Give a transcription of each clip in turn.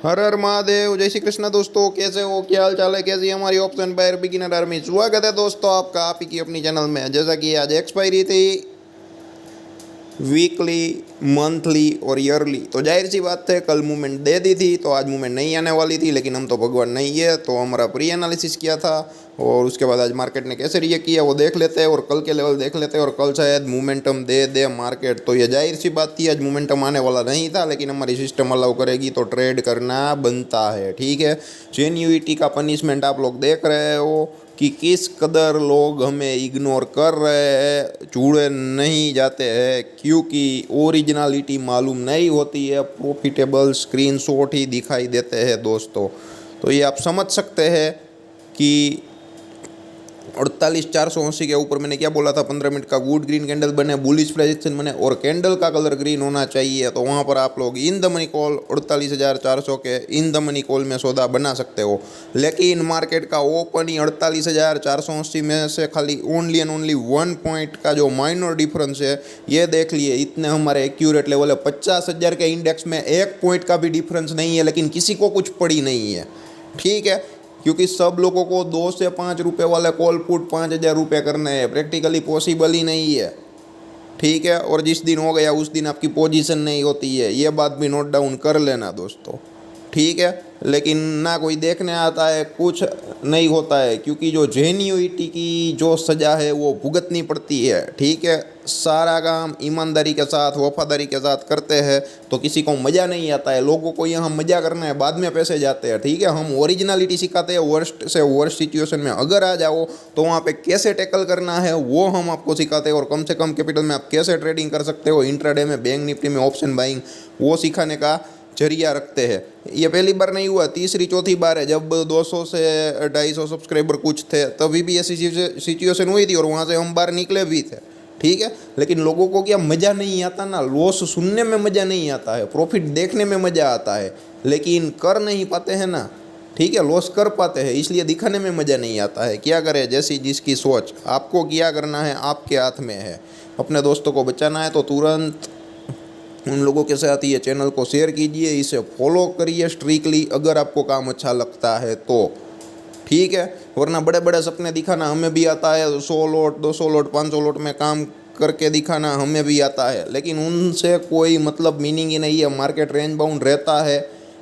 हर हर महादेव। जय श्री कृष्ण दोस्तों, कैसे हो, क्या हाल चाल है, कैसी है हमारी ऑप्शन बायर बिगिनर आर्मी। स्वागत है दोस्तों आपका आप ही की अपनी चैनल में। जैसा कि आज एक्सपायरी थी वीकली, मंथली और ईयरली, तो जाहिर सी बात है कल मूवमेंट दे दी थी तो आज मूवमेंट नहीं आने वाली थी, लेकिन हम तो भगवान नहीं है तो हमारा प्री एनालिसिस किया था और उसके बाद आज मार्केट ने कैसे रिएक्ट किया वो देख लेते हैं और कल के लेवल देख लेते हैं और कल शायद मोमेंटम दे दे मार्केट। तो ये जाहिर सी बात थी आज मोमेंटम आने वाला नहीं था, लेकिन हमारी सिस्टम अलाउ करेगी तो ट्रेड करना बनता है। ठीक है, जेन्युइटी का पनिशमेंट आप लोग देख रहे हो कि किस कदर लोग हमें इग्नोर कर रहे हैं, जुड़े नहीं जाते हैं क्योंकि ओरिजिनलिटी मालूम नहीं होती है, प्रॉफिटेबल स्क्रीनशॉट ही दिखाई देते हैं दोस्तों। तो ये आप समझ सकते हैं कि 48,480 के ऊपर मैंने क्या बोला था, 15 मिनट का गुड ग्रीन कैंडल बने, बुलिश प्रेडिक्शन बने और कैंडल का कलर ग्रीन होना चाहिए। तो वहाँ पर आप लोग इन द मनी कॉल 48,400 के इन द मनी कॉल में सौदा बना सकते हो। लेकिन मार्केट का ओपन ही 48,480 में से खाली ओनली एंड ओनली 1 पॉइंट का जो माइनर डिफरेंस है ये देख लिए, इतने हमारे एक्यूरेट लेवल है। 50,000 के इंडेक्स में 1 पॉइंट का भी डिफरेंस नहीं है, लेकिन किसी को कुछ पड़ी नहीं है। ठीक है, क्योंकि सब लोगों को 2 से 5 रुपये वाले कॉल पुट 5,000 रुपये करने हैं, प्रैक्टिकली पॉसिबल ही नहीं है। ठीक है, और जिस दिन हो गया उस दिन आपकी पोजीशन नहीं होती है, ये बात भी नोट डाउन कर लेना दोस्तों। ठीक है, लेकिन ना कोई देखने आता है, कुछ नहीं होता है, क्योंकि जो जेन्युइटी की जो सज़ा है वो भुगतनी पड़ती है। ठीक है, सारा काम ईमानदारी के साथ, वफादारी के साथ करते हैं तो किसी को मज़ा नहीं आता है। लोगों को यहाँ मज़ा करना है, बाद में पैसे जाते हैं। ठीक है, हम ओरिजिनलिटी सिखाते हैं। वर्स्ट से वर्स्ट सिचुएशन में अगर आ जाओ तो वहाँ पे कैसे टैकल करना है वो हम आपको सिखाते हैं, और कम से कम कैपिटल में आप कैसे ट्रेडिंग कर सकते हो, इंट्राडे में, बैंक निफ्टी में ऑप्शन बाइंग, वो सिखाने का जरिया रखते हैं। ये पहली बार नहीं हुआ, तीसरी चौथी बार है। जब 200 से 250 सब्सक्राइबर कुछ थे तभी भी ऐसी सिचुएशन हुई थी और वहाँ से हम बाहर निकले भी थे। ठीक है, लेकिन लोगों को क्या मज़ा नहीं आता ना, लॉस सुनने में मज़ा नहीं आता है, प्रॉफिट देखने में मज़ा आता है, लेकिन कर नहीं पाते हैं ना। ठीक है, लॉस कर पाते हैं इसलिए दिखाने में मज़ा नहीं आता है। क्या करें, जैसी जिसकी सोच। आपको क्या करना है आपके हाथ में है। अपने दोस्तों को बचाना है तो तुरंत उन लोगों के साथ ये चैनल को शेयर कीजिए, इसे फॉलो करिए स्ट्रिक्टली अगर आपको काम अच्छा लगता है तो। ठीक है, वरना बड़े बड़े सपने दिखाना हमें भी आता है, 100 लोट 200 लोट 500 लोट में काम करके दिखाना हमें भी आता है, लेकिन उनसे कोई मतलब मीनिंग ही नहीं है। मार्केट रेंज बाउंड रहता है।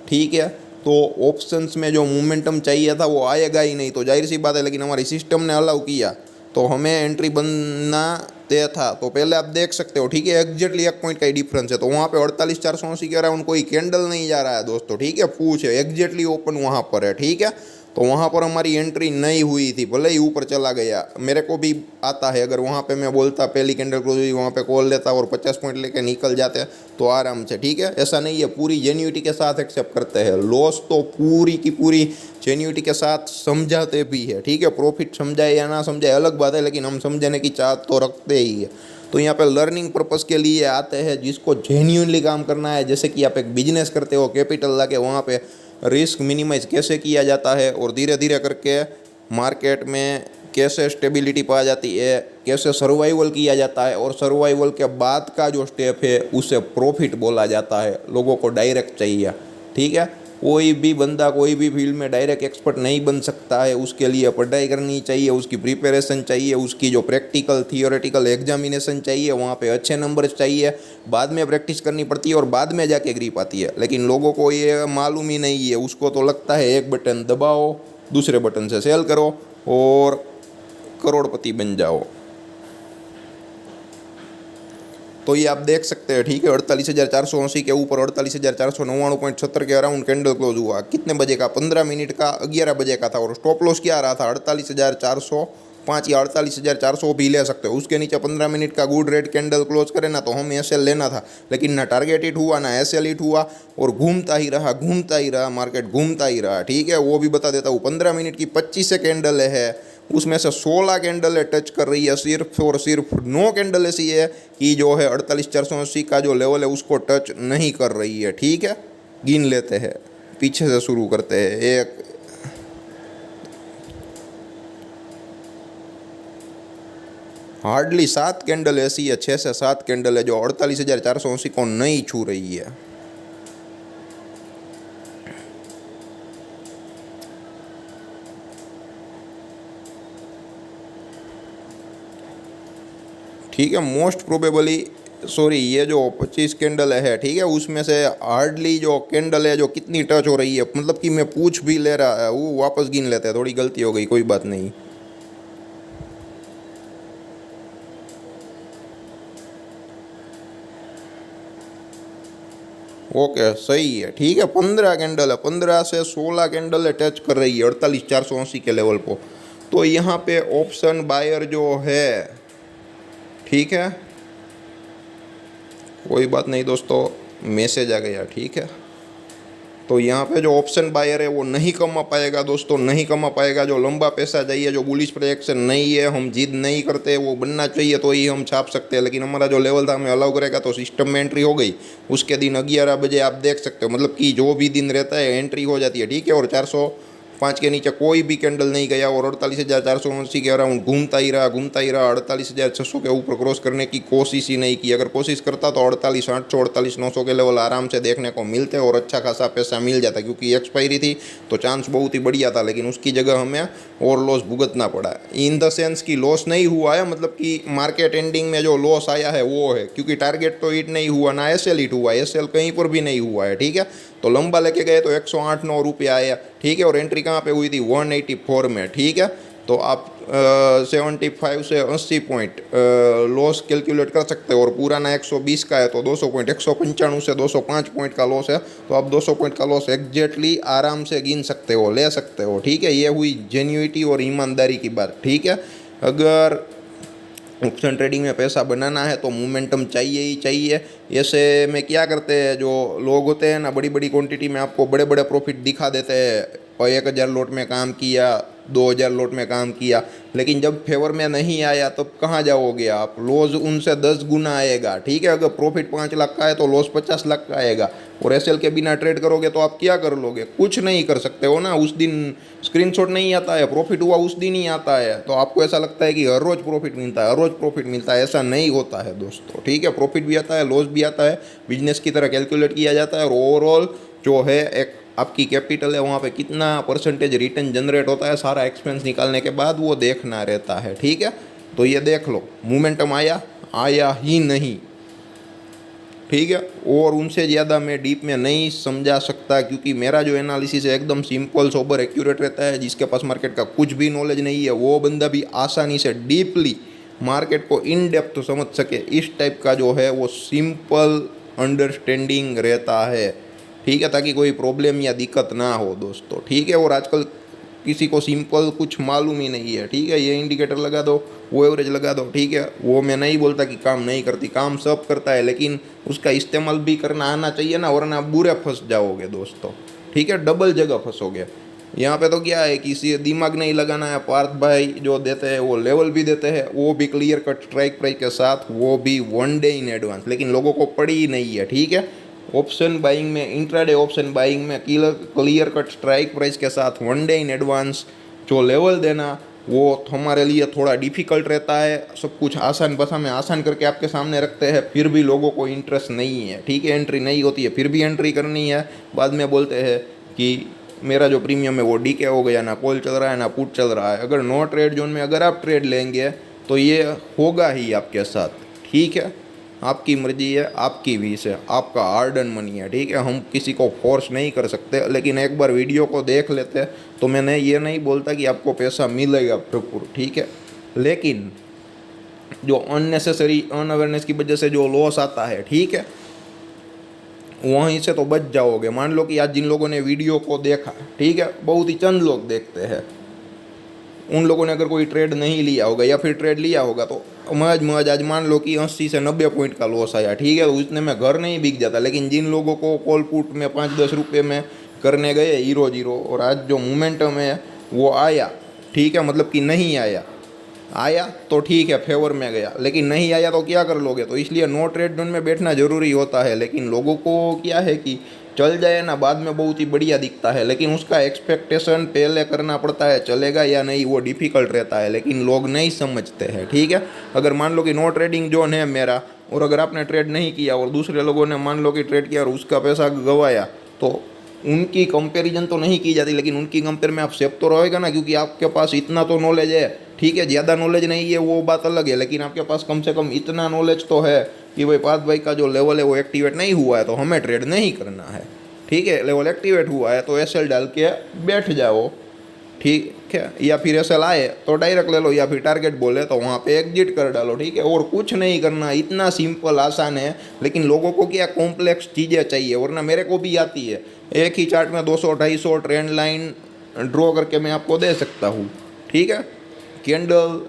ठीक है, तो ऑप्शंस में जो मोमेंटम चाहिए था वो आएगा ही नहीं, तो जाहिर सी बात है। लेकिन हमारी सिस्टम ने अलाउ किया तो हमें एंट्री बनना तय था। तो पहले आप देख सकते हो। ठीक है, एग्जैक्टली 1 पॉइंट का ही डिफरेंस है, तो वहाँ पे 48,480 के अराउंड कोई कैंडल नहीं जा रहा है दोस्तों। ठीक है, पूछ है एग्जैक्टली ओपन वहाँ पर है। ठीक है, तो वहाँ पर हमारी एंट्री नहीं हुई थी, भले ही ऊपर चला गया। मेरे को भी आता है, अगर वहाँ पे मैं बोलता पहली कैंडल क्लोज हुई वहाँ पे कॉल लेता और 50 पॉइंट लेके निकल जाते तो आराम से। ठीक है, ऐसा नहीं है, पूरी जेन्युइटी के साथ एक्सेप्ट करते हैं। लॉस तो पूरी की पूरी जेन्युइटी के साथ समझाते भी है। ठीक है, प्रॉफिट समझाए या ना समझाए अलग बात है, लेकिन हम समझाने की चाहत तो रखते ही है। तो यहाँ पे लर्निंग पर्पज़ के लिए आते हैं जिसको जेन्युइनली काम करना है। जैसे कि आप एक बिजनेस करते हो, कैपिटल ला के वहाँ पे रिस्क मिनिमाइज कैसे किया जाता है और धीरे धीरे करके मार्केट में कैसे स्टेबिलिटी पाई जाती है, कैसे सर्वाइवल किया जाता है, और सर्वाइवल के बाद का जो स्टेप है उसे प्रॉफिट बोला जाता है। लोगों को डायरेक्ट चाहिए। ठीक है, कोई भी बंदा कोई भी फील्ड में डायरेक्ट एक्सपर्ट नहीं बन सकता है, उसके लिए पढ़ाई करनी चाहिए, उसकी प्रिपरेशन चाहिए, उसकी जो प्रैक्टिकल थियोरेटिकल एग्जामिनेशन चाहिए, वहाँ पे अच्छे नंबर्स चाहिए, बाद में प्रैक्टिस करनी पड़ती है और बाद में जाके ग्रिप आती है। लेकिन लोगों को ये मालूम ही नहीं है, उसको तो लगता है एक बटन दबाओ, दूसरे बटन से सेल करो और करोड़पति बन जाओ। तो ये आप देख सकते हैं। ठीक है, 48,480 के ऊपर 48,499.70 के अराउंड कैंडल क्लोज हुआ। कितने बजे का? 15 मिनट का, 11 बजे का था। और स्टॉप लॉस क्या आ रहा था? 48,405 या 48,400 भी ले सकते हो। उसके नीचे 15 मिनट का गुड रेड कैंडल क्लोज करे ना तो हम एसएल लेना था, लेकिन ना टारगेट हिट हुआ ना एसएल हिट हुआ, और घूमता ही रहा मार्केट, घूमता ही रहा। ठीक है, वो भी बता देता हूँ। 15 मिनट की 25 कैंडल है, उसमें से 16 कैंडल टच कर रही है सिर्फ और सिर्फ। 9 कैंडल ऐसी है कि जो है 48,480 का जो लेवल है उसको टच नहीं कर रही है। ठीक है, गिन लेते हैं, पीछे से शुरू करते हैं। एक, हार्डली 7 कैंडल ऐसी है, 6 से 7 कैंडल है जो 48,480 को नहीं छू रही है। ठीक है, मोस्ट प्रोबेबली सॉरी ये जो 25 कैंडल है, ठीक है, उसमें से हार्डली जो कैंडल है जो कितनी टच हो रही है, मतलब कि मैं पूछ भी ले रहा है, वो वापस गिन लेते हैं, थोड़ी गलती हो गई, कोई बात नहीं। ओके सही है, ठीक है, 15 कैंडल है, 15 से 16 कैंडल है टच कर रही है 48,480 के लेवल को। तो यहाँ पे ऑप्शन बायर जो है, ठीक है, कोई बात नहीं दोस्तों, मैसेज आ गया, ठीक है। तो यहाँ पे जो ऑप्शन बायर है वो नहीं कमा पाएगा दोस्तों, नहीं कमा पाएगा। जो लंबा पैसा चाहिए, जो बुलिश प्रोजेक्शन नहीं है, हम जिद नहीं करते, वो बनना चाहिए तो ही हम छाप सकते हैं। लेकिन हमारा जो लेवल था हमें अलाउ करेगा, तो सिस्टम में एंट्री हो गई। उसके दिन 11 बजे आप देख सकते हो, मतलब कि जो भी दिन रहता है एंट्री हो जाती है, ठीक है। और 405 के नीचे कोई भी कैंडल नहीं गया और 48,480 के अराउंड घूमता ही रहा, घूमता ही रहा। 48,600 के ऊपर क्रॉस करने की कोशिश ही नहीं की। अगर कोशिश करता तो 48,800 48,900 के लेवल आराम से देखने को मिलते और अच्छा खासा पैसा मिल जाता, क्योंकि एक्सपायरी थी तो चांस बहुत ही बढ़िया था। लेकिन उसकी जगह हमें और लॉस भुगतना पड़ा, इन द सेंस कि लॉस नहीं हुआ है, मतलब कि मार्केट एंडिंग में जो लॉस आया है वो है, क्योंकि टारगेट तो हिट नहीं हुआ, ना एस एल हिट हुआ, एस एल कहीं पर भी नहीं हुआ है, ठीक है। तो लंबा लेके गए तो 108-9 रुपये आया, ठीक है। और एंट्री कहाँ पे हुई थी? 184 में, ठीक है। तो आप 75 से 80 पॉइंट लॉस कैलकुलेट कर सकते हो। और पुराना 120 का है तो 200 पॉइंट, 195 से 205 पॉइंट का लॉस है, तो आप 200 पॉइंट का लॉस एग्जैक्टली आराम से गिन सकते हो, ले सकते हो, ठीक है। ये हुई जेन्युइटी और ईमानदारी की बात, ठीक है। अगर ऑप्शन ट्रेडिंग में पैसा बनाना है तो मोमेंटम चाहिए ही चाहिए। ऐसे में क्या करते हैं जो लोग होते हैं ना, बड़ी बड़ी क्वांटिटी में आपको बड़े बड़े प्रॉफिट दिखा देते हैं, और 1,000 लॉट में काम किया, 2,000 लॉट में काम किया, लेकिन जब फेवर में नहीं आया तब कहाँ जाओगे आप? लॉस उनसे 10 गुना आएगा, ठीक है। अगर प्रॉफिट 5 लाख का है तो लॉस 50 लाख का आएगा। और एसएल के बिना ट्रेड करोगे तो आप क्या कर लोगे? कुछ नहीं कर सकते हो ना। उस दिन स्क्रीनशॉट नहीं आता है, प्रॉफिट हुआ उस दिन ही आता है, तो आपको ऐसा लगता है कि हर रोज़ प्रॉफिट मिलता है, हर रोज़ प्रॉफिट मिलता है। ऐसा नहीं होता है दोस्तों, ठीक है। प्रॉफिट भी आता है, लॉस भी आता है, बिजनेस की तरह कैलकुलेट किया जाता है। और ओवरऑल जो है एक आपकी कैपिटल है, वहाँ पे कितना परसेंटेज रिटर्न जनरेट होता है, सारा एक्सपेंस निकालने के बाद वो देखना रहता है, ठीक है। तो ये देख लो, मोमेंटम आया, आया ही नहीं, ठीक है। और उनसे ज़्यादा मैं डीप में नहीं समझा सकता, क्योंकि मेरा जो एनालिसिस है एकदम सिंपल सोबर एक्यूरेट रहता है। जिसके पास मार्केट का कुछ भी नॉलेज नहीं है वो बंदा भी आसानी से डीपली मार्केट को इन डेप्थ समझ सके, इस टाइप का जो है वो सिंपल अंडरस्टैंडिंग रहता है, ठीक है, ताकि कोई प्रॉब्लम या दिक्कत ना हो दोस्तों, ठीक है। और आजकल किसी को सिंपल कुछ मालूम ही नहीं है, ठीक है। ये इंडिकेटर लगा दो, वो एवरेज लगा दो, ठीक है। वो मैं नहीं बोलता कि काम नहीं करती, काम सब करता है, लेकिन उसका इस्तेमाल भी करना आना चाहिए ना, वरना आप बुरे फंस जाओगे दोस्तों, ठीक है, डबल जगह फंसोगे। यहाँ पे तो क्या है कि इसी दिमाग नहीं लगाना है। पार्थ भाई जो देते हैं वो लेवल भी देते हैं, वो भी क्लियर कट स्ट्राइक प्राइस के साथ, वो भी 1 डे इन एडवांस, लेकिन लोगों को पड़ी ही नहीं है, ठीक है। ऑप्शन बाइंग में, इंट्राडे ऑप्शन बाइंग में क्लियर कट स्ट्राइक प्राइस के साथ 1 डे इन एडवांस जो लेवल देना, वो हमारे लिए थोड़ा डिफ़िकल्ट रहता है। सब कुछ आसान भाषा में आसान करके आपके सामने रखते हैं, फिर भी लोगों को इंटरेस्ट नहीं है, ठीक है। एंट्री नहीं होती है, फिर भी एंट्री करनी है। बाद में बोलते हैं कि मेरा जो प्रीमियम है वो डीके हो गया, ना कॉल चल रहा है ना पुट चल रहा है। अगर नो ट्रेड जोन में अगर आप ट्रेड लेंगे तो ये होगा ही आपके साथ, ठीक है। आपकी मर्जी है, आपकी विश है, आपका हार्ड एंड मनी है, ठीक है। हम किसी को फोर्स नहीं कर सकते, लेकिन एक बार वीडियो को देख लेते तो मैंने ये नहीं बोलता कि आपको पैसा मिलेगा भरपूर, ठीक है। लेकिन जो अननेसेसरी अनअवेयरनेस की वजह से जो लॉस आता है, ठीक है, वहीं से तो बच जाओगे। मान लो कि आज जिन लोगों ने वीडियो को देखा, ठीक है, बहुत ही चंद लोग देखते हैं, उन लोगों ने अगर कोई ट्रेड नहीं लिया होगा या फिर ट्रेड लिया होगा तो मज आज मान लो कि 80 से 90 पॉइंट का लॉस आया, ठीक है, तो उतने में घर नहीं बिक जाता। लेकिन जिन लोगों को कॉल पुट में 5-10 रुपये में करने गए 0-0, और आज जो मोमेंटम है वो आया, ठीक है, मतलब कि नहीं आया, आया तो ठीक है, फेवर में गया, लेकिन नहीं आया तो क्या कर लोगे? तो इसलिए नो ट्रेड जोन में बैठना ज़रूरी होता है। लेकिन लोगों को क्या है कि चल जाए ना, बाद में बहुत ही बढ़िया दिखता है, लेकिन उसका एक्सपेक्टेशन पहले करना पड़ता है, चलेगा या नहीं वो डिफ़िकल्ट रहता है, लेकिन लोग नहीं समझते हैं, ठीक है। अगर मान लो कि नो ट्रेडिंग जोन है मेरा, और अगर आपने ट्रेड नहीं किया और दूसरे लोगों ने मान लो कि ट्रेड किया और उसका पैसा गंवाया, तो उनकी कंपैरिजन तो नहीं की जाती, लेकिन उनकी कंपेयर में आप सेफ तो रहेगा ना, क्योंकि आपके पास इतना तो नॉलेज है। ठीक है, ज़्यादा नॉलेज नहीं है वो बात अलग है, लेकिन आपके पास कम से कम इतना नॉलेज तो है कि भाई पार्थ भाई का जो लेवल है वो एक्टिवेट नहीं हुआ है तो हमें ट्रेड नहीं करना है। ठीक है, लेवल एक्टिवेट हुआ है तो एसएल डाल के बैठ जाओ। ठीक है, या फिर एसएल आए तो डायरेक्ट ले लो, या फिर टारगेट बोले तो वहाँ पे एग्जिट कर डालो। ठीक है, और कुछ नहीं करना, इतना सिंपल आसान है। लेकिन लोगों को क्या कॉम्प्लेक्स चीज़ें चाहिए, वरना मेरे को भी आती है। एक ही चार्ट में 200-250 ट्रेंड लाइन ड्रॉ करके मैं आपको दे सकता हूँ। ठीक है, कैंडल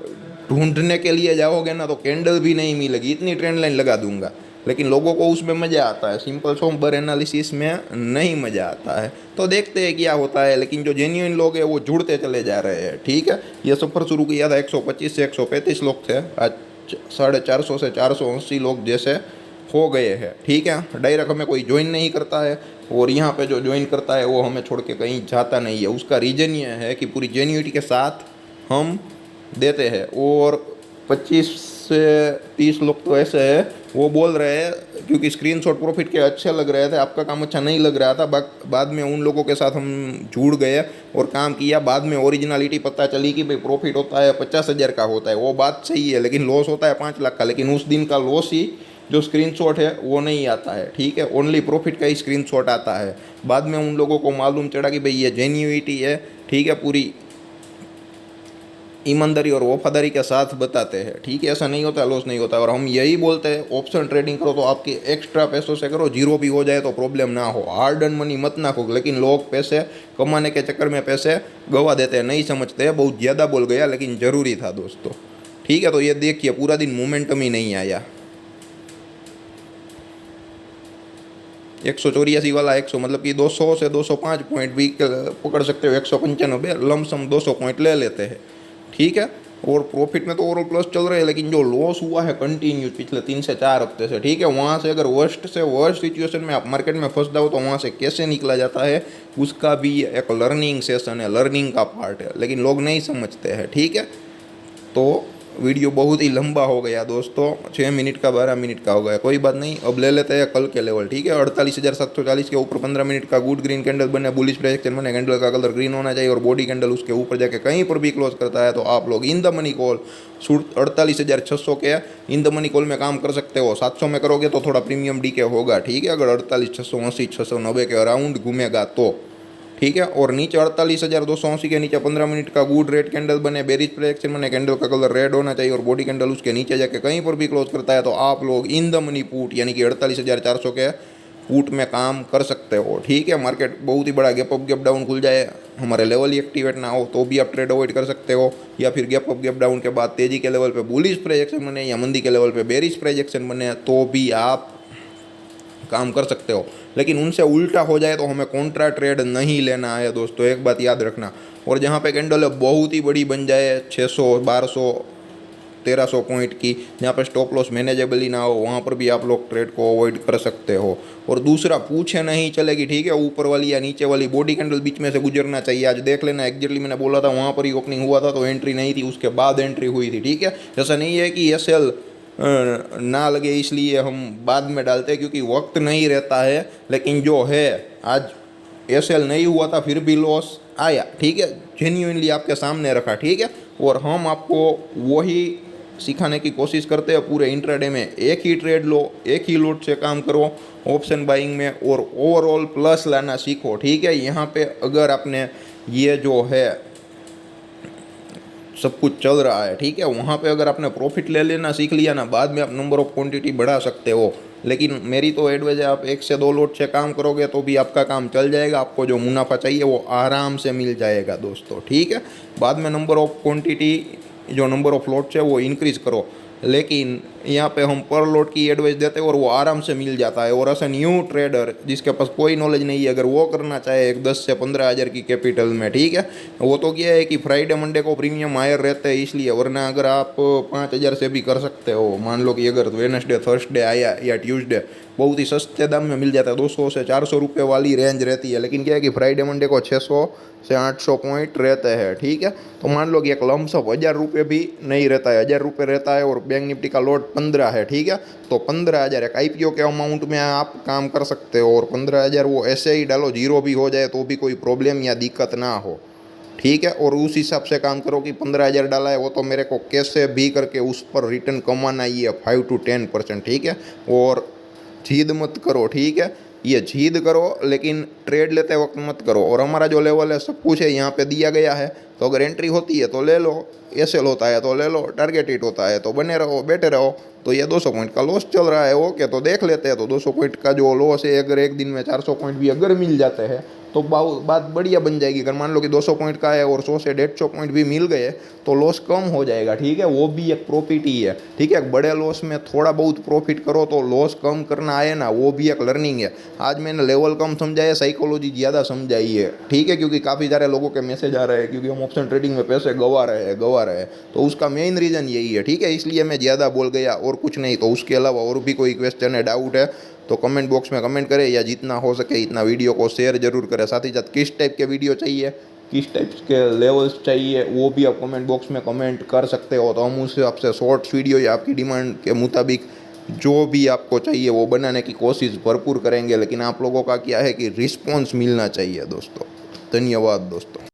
ढूंढने के लिए जाओगे ना तो कैंडल भी नहीं मिलेगी, इतनी ट्रेंड लाइन लगा दूंगा, लेकिन लोगों को उसमें मज़ा आता है। सिंपल सोमबर एनालिसिस में नहीं मज़ा आता है। तो देखते हैं क्या होता है, लेकिन जो जेन्युइन लोग हैं वो जुड़ते चले जा रहे हैं। ठीक है, ये सफ़र शुरू किया था 125 से 135 लोग थे, आज 450 से 480 लोग जैसे हो गए हैं। ठीक है, डायरेक्ट हमें कोई ज्वाइन नहीं करता है, और यहाँ पे जो ज्वाइन करता है वो हमें छोड़ के कहीं जाता नहीं है। उसका रीज़न ये है कि पूरी जेन्युइटी के साथ हम देते हैं। और 25 से 30 लोग तो ऐसे हैं वो बोल रहे हैं, क्योंकि स्क्रीनशॉट प्रॉफिट के अच्छे लग रहे थे, आपका काम अच्छा नहीं लग रहा था। बाद में उन लोगों के साथ हम जुड़ गए और काम किया। बाद में ओरिजिनलिटी पता चली कि भाई प्रॉफिट होता है 50,000 का होता है, वो बात सही है, लेकिन लॉस होता है 5 लाख का। लेकिन उस दिन का लॉस ही जो स्क्रीनशॉट है वो नहीं आता है। ठीक है, ओनली प्रॉफिट का ही स्क्रीनशॉट आता है। बाद में उन लोगों को मालूम चढ़ा कि भाई ये जेन्युइटी है। ठीक है, पूरी ईमानदारी और वफादारी के साथ बताते हैं। ठीक है, ऐसा नहीं होता, लॉस नहीं होता। और हम यही बोलते हैं ऑप्शन ट्रेडिंग करो तो आपके एक्स्ट्रा पैसों से करो, जीरो भी हो जाए तो प्रॉब्लम ना हो। हार्ड अर्न मनी मत नाखो। लेकिन लोग पैसे कमाने के चक्कर में पैसे गवा देते हैं, नहीं समझते हैं। बहुत ज़्यादा बोल गया, लेकिन ज़रूरी था दोस्तों। ठीक है, तो ये देखिए पूरा दिन मोमेंटम ही नहीं आया। 184 वाला 100 मतलब कि 200 से 205 पॉइंट भी पकड़ सकते हो। 195 लमसम 200 पॉइंट ले लेते हैं। ठीक है, और प्रॉफिट में तो ओवरऑल प्लस चल रहे हैं, लेकिन जो लॉस हुआ है कंटिन्यू पिछले 3 से 4 हफ्ते से। ठीक है, वहाँ से अगर वर्स्ट से वर्स्ट सिचुएशन में आप मार्केट में फंस जाओ तो वहाँ से कैसे निकला जाता है उसका भी एक लर्निंग सेशन है, लर्निंग का पार्ट है, लेकिन लोग नहीं समझते हैं। ठीक है, तो वीडियो बहुत ही लंबा हो गया दोस्तों, 6 मिनट का 12 मिनट का हो गया। कोई बात नहीं, अब ले लेते हैं कल के लेवल। ठीक है, 48,740 के ऊपर 15 मिनट का गुड ग्रीन कैंडल बने, बुलिश प्रोजेक्शन बने, कैंडल का कलर ग्रीन होना चाहिए और बॉडी कैंडल उसके ऊपर जाके कहीं पर भी क्लोज करता है तो आप लोग इन द मनी कॉल 48,600 के इन द मनी कॉल में काम कर सकते हो। 700 में करोगे तो थोड़ा प्रीमियम डी के होगा। ठीक है, अगर 48,680 690 के अराउंड घूमेगा तो। ठीक है, और नीचे 48,280 के नीचे 15 मिनट का गुड रेड कैंडल बने, बेरिज प्रोजेक्शन बने, कैंडल का कलर रेड होना चाहिए और बॉडी कैंडल उसके नीचे जाके कहीं पर भी क्लोज करता है तो आप लोग इन द मनी पुट यानी कि 48,400 के पुट में काम कर सकते हो। ठीक है, मार्केट बहुत ही बड़ा गैप अप गैप डाउन खुल जाए, हमारे लेवल ही एक्टिवेट ना हो तो भी आप ट्रेड अवॉइड कर सकते हो, या फिर गैप अप गैप डाउन के बाद तेजी के लेवल पे बुलिश प्रोजेक्शन बने या मंदी के लेवल पे बेरिज प्रोजेक्शन बने तो भी आप काम कर सकते हो। लेकिन उनसे उल्टा हो जाए तो हमें कॉन्ट्रा ट्रेड नहीं लेना है दोस्तों, एक बात याद रखना। और जहाँ पे कैंडल बहुत ही बड़ी बन जाए 600 1200 1300 पॉइंट की, जहाँ पे स्टॉप लॉस मैनेजेबल ही ना हो, वहाँ पर भी आप लोग ट्रेड को अवॉइड कर सकते हो। और दूसरा पूछे नहीं चलेगी। ठीक है, ऊपर वाली या नीचे वाली बॉडी कैंडल बीच में से गुजरना चाहिए। आज देख लेना, एग्जैक्टली मैंने बोला था वहाँ पर ही ओपनिंग हुआ था तो एंट्री नहीं थी, उसके बाद एंट्री हुई थी। ठीक है, ऐसा नहीं है कि एसएल ना लगे इसलिए हम बाद में डालते हैं, क्योंकि वक्त नहीं रहता है। लेकिन जो है आज एसएल नहीं हुआ था फिर भी लॉस आया। ठीक है, जेन्युइनली आपके सामने रखा। ठीक है, और हम आपको वही सिखाने की कोशिश करते हैं। पूरे इंट्राडे में एक ही ट्रेड लो, एक ही लोट से काम करो ऑप्शन बाइंग में, और ओवरऑल प्लस लाना सीखो। ठीक है, यहाँ पे अगर आपने ये जो है सब कुछ चल रहा है, ठीक है, वहाँ पे अगर आपने प्रॉफिट ले लेना सीख लिया ना, बाद में आप नंबर ऑफ क्वांटिटी बढ़ा सकते हो। लेकिन मेरी तो एडवाइज है, आप 1 से 2 लोट से काम करोगे तो भी आपका काम चल जाएगा। आपको जो मुनाफा चाहिए वो आराम से मिल जाएगा दोस्तों। ठीक है, बाद में नंबर ऑफ क्वांटिटी जो नंबर ऑफ लोट्स है वो इंक्रीज़ करो, लेकिन यहाँ पे हम पर लोट की एडवाइस देते हैं और वो आराम से मिल जाता है। और ऐसा न्यू ट्रेडर जिसके पास कोई नॉलेज नहीं है, अगर वो करना चाहे एक 10 से 15 हज़ार की कैपिटल में, ठीक है, वो तो क्या है कि फ्राइडे मंडे को प्रीमियम हायर रहते हैं इसलिए, वरना अगर आप 5,000 से भी कर सकते हो। मान लो कि अगर वेडनेसडे थर्सडे आया या ट्यूसडे, बहुत ही सस्ते दाम में मिल जाता है, 200 से 400 रुपये वाली रेंज रहती है। लेकिन क्या है कि फ्राइडे मंडे को 600 से 800 पॉइंट रहते हैं। ठीक है, तो मान लो कि एक लमसम 1,000 रुपये भी नहीं रहता है, 1,000 रुपये रहता है और बैंक निफ्टी का लॉट 15 है, ठीक है। तो 15,000 एक IPO के अमाउंट में आप काम कर सकते हो, और 15,000 वो ऐसे ही डालो, जीरो भी हो जाए तो भी कोई प्रॉब्लम या दिक्कत ना हो, ठीक है। और उस हिसाब से काम करो कि 15,000 डाला है वो तो मेरे को कैसे भी करके उस पर रिटर्न कमाना ही है 5 to 10%, ठीक है। और जिद मत करो, ठीक है। ये जिद करो लेकिन ट्रेड लेते वक्त मत करो। और हमारा जो लेवल है सब कुछ है यहाँ पे दिया गया है, तो अगर एंट्री होती है तो ले लो, एसएल होता है तो ले लो, टारगेट हिट होता है तो बने रहो, बैठे रहो। तो ये 200 पॉइंट का लॉस चल रहा है, ओके, तो देख लेते हैं। तो 200 पॉइंट का जो लॉस है, अगर एक दिन में 400 पॉइंट भी अगर मिल जाते हैं तो बात बढ़िया बन जाएगी। अगर मान लो कि 200 पॉइंट का है और 100 से 150 पॉइंट भी मिल गए तो लॉस कम हो जाएगा, ठीक है। वो भी एक प्रॉफिट ही है, ठीक है। बड़े लॉस में थोड़ा बहुत प्रॉफिट करो तो लॉस कम करना आए ना, वो भी एक लर्निंग है। आज मैंने लेवल कम समझाया, साइकोलॉजी ज़्यादा समझाई है, ठीक है, क्योंकि काफ़ी सारे लोगों के मैसेज आ रहे हैं क्योंकि हम ऑप्शन ट्रेडिंग में पैसे गवा रहे हैं, तो उसका मेन रीज़न यही है, ठीक है। इसलिए मैं ज़्यादा बोल गया और कुछ नहीं। तो उसके अलावा और भी कोई क्वेश्चन है, डाउट है तो कमेंट बॉक्स में कमेंट करें, या जितना हो सके इतना वीडियो को शेयर जरूर करें। साथ ही साथ किस टाइप के वीडियो चाहिए, किस टाइप के लेवल्स चाहिए, वो भी आप कमेंट बॉक्स में कमेंट कर सकते हो। तो हम उससे आपसे शॉर्ट्स वीडियो या आपकी डिमांड के मुताबिक जो भी आपको चाहिए वो बनाने की कोशिश भरपूर करेंगे। लेकिन आप लोगों का क्या है कि रिस्पॉन्स मिलना चाहिए दोस्तों। धन्यवाद दोस्तों।